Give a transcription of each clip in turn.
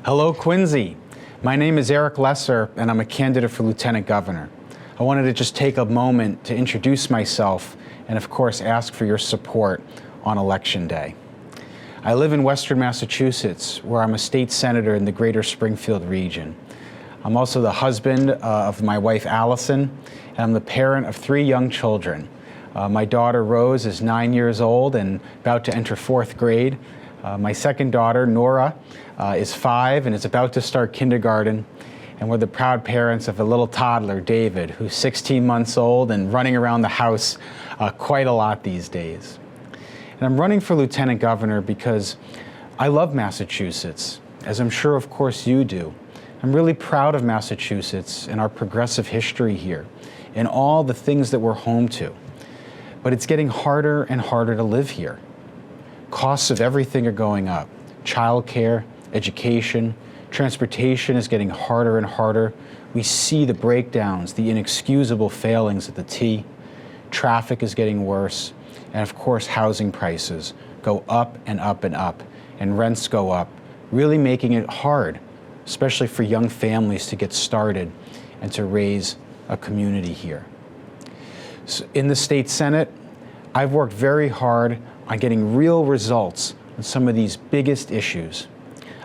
Hello, Quincy. My name is Eric Lesser, and I'm a candidate for Lieutenant Governor. I wanted to just take a moment to introduce myself and, of course, ask for your support on Election Day. I live in Western Massachusetts, where I'm a state senator in the greater Springfield region. I'm also the husband of my wife, Allison, and I'm the parent of 3 young children. My daughter, Rose, is 9 years old and about to enter 4th grade. My second daughter, Nora, is 5 and is about to start kindergarten. And we're the proud parents of a little toddler, David, who's 16 months old and running around the house quite a lot these days. And I'm running for Lieutenant Governor because I love Massachusetts, as I'm sure, of course, you do. I'm really proud of Massachusetts and our progressive history here and all the things that we're home to. But it's getting harder and harder to live here. Costs of everything are going up. Childcare, education, transportation is getting harder and harder. We see the breakdowns, the inexcusable failings at the T. Traffic is getting worse. And of course, housing prices go up and up and up, and rents go up, really making it hard, especially for young families to get started and to raise a community here. So in the state Senate, I've worked very hard on getting real results on some of these biggest issues.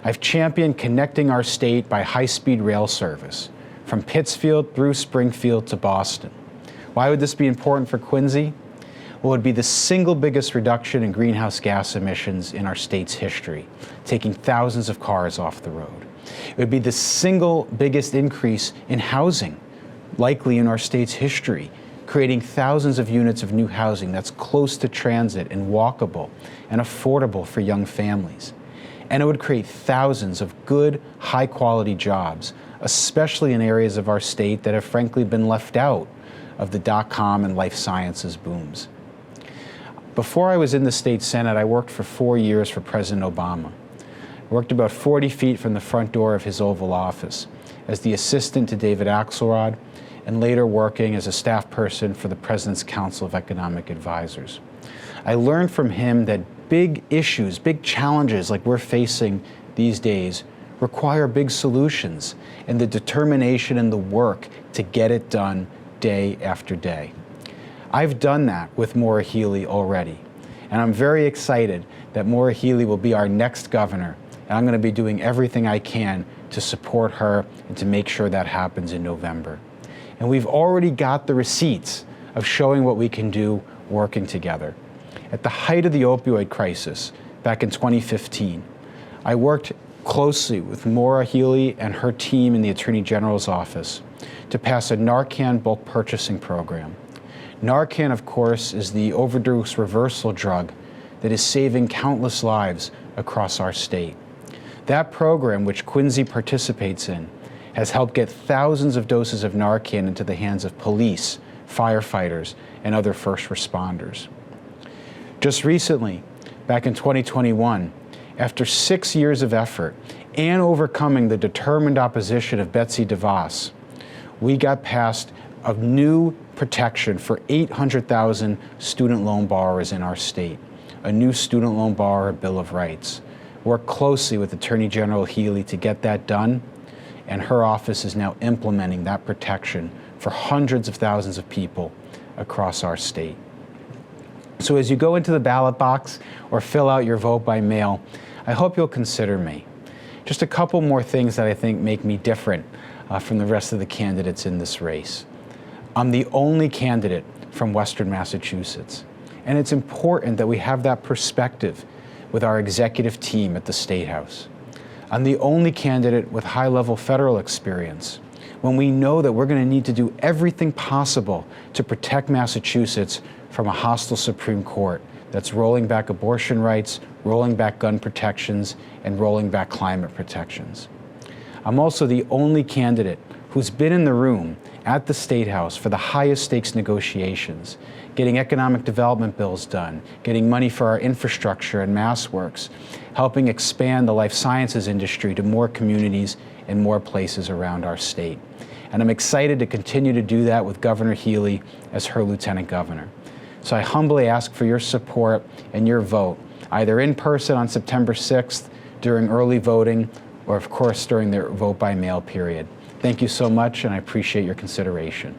I've championed connecting our state by high-speed rail service from Pittsfield through Springfield to Boston. Why would this be important for Quincy? Well, it would be the single biggest reduction in greenhouse gas emissions in our state's history, taking thousands of cars off the road. It would be the single biggest increase in housing, likely in our state's history, creating thousands of units of new housing that's close to transit and walkable and affordable for young families. And it would create thousands of good, high-quality jobs, especially in areas of our state that have frankly been left out of the dot-com and life sciences booms. Before I was in the state Senate, I worked for 4 years for President Obama. I worked about 40 feet from the front door of his Oval Office as the assistant to David Axelrod, and later working as a staff person for the President's Council of Economic Advisors. I learned from him that big issues, big challenges like we're facing these days require big solutions and the determination and the work to get it done day after day. I've done that with Maura Healey already, and I'm very excited that Maura Healey will be our next governor, and I'm going to be doing everything I can to support her and to make sure that happens in November. And we've already got the receipts of showing what we can do working together. At the height of the opioid crisis back in 2015, I worked closely with Maura Healey and her team in the Attorney General's office to pass a Narcan bulk purchasing program. Narcan, of course, is the overdose reversal drug that is saving countless lives across our state. That program, which Quincy participates in, has helped get thousands of doses of Narcan into the hands of police, firefighters, and other first responders. Just recently, back in 2021, after 6 years of effort and overcoming the determined opposition of Betsy DeVos, we got passed a new protection for 800,000 student loan borrowers in our state, a new student loan borrower bill of rights. Worked closely with Attorney General Healey to get that done, and her office is now implementing that protection for hundreds of thousands of people across our state. So as you go into the ballot box or fill out your vote by mail, I hope you'll consider me. Just a couple more things that I think make me different from the rest of the candidates in this race. I'm the only candidate from Western Massachusetts, and it's important that we have that perspective with our executive team at the State House. I'm the only candidate with high-level federal experience when we know that we're going to need to do everything possible to protect Massachusetts from a hostile Supreme Court that's rolling back abortion rights, rolling back gun protections, and rolling back climate protections. I'm also the only candidate who's been in the room at the State House for the highest stakes negotiations, getting economic development bills done, getting money for our infrastructure and MassWorks, helping expand the life sciences industry to more communities and more places around our state. And I'm excited to continue to do that with Governor Healey as her Lieutenant Governor. So I humbly ask for your support and your vote, either in person on September 6th during early voting or of course during the vote by mail period. Thank you so much, and I appreciate your consideration.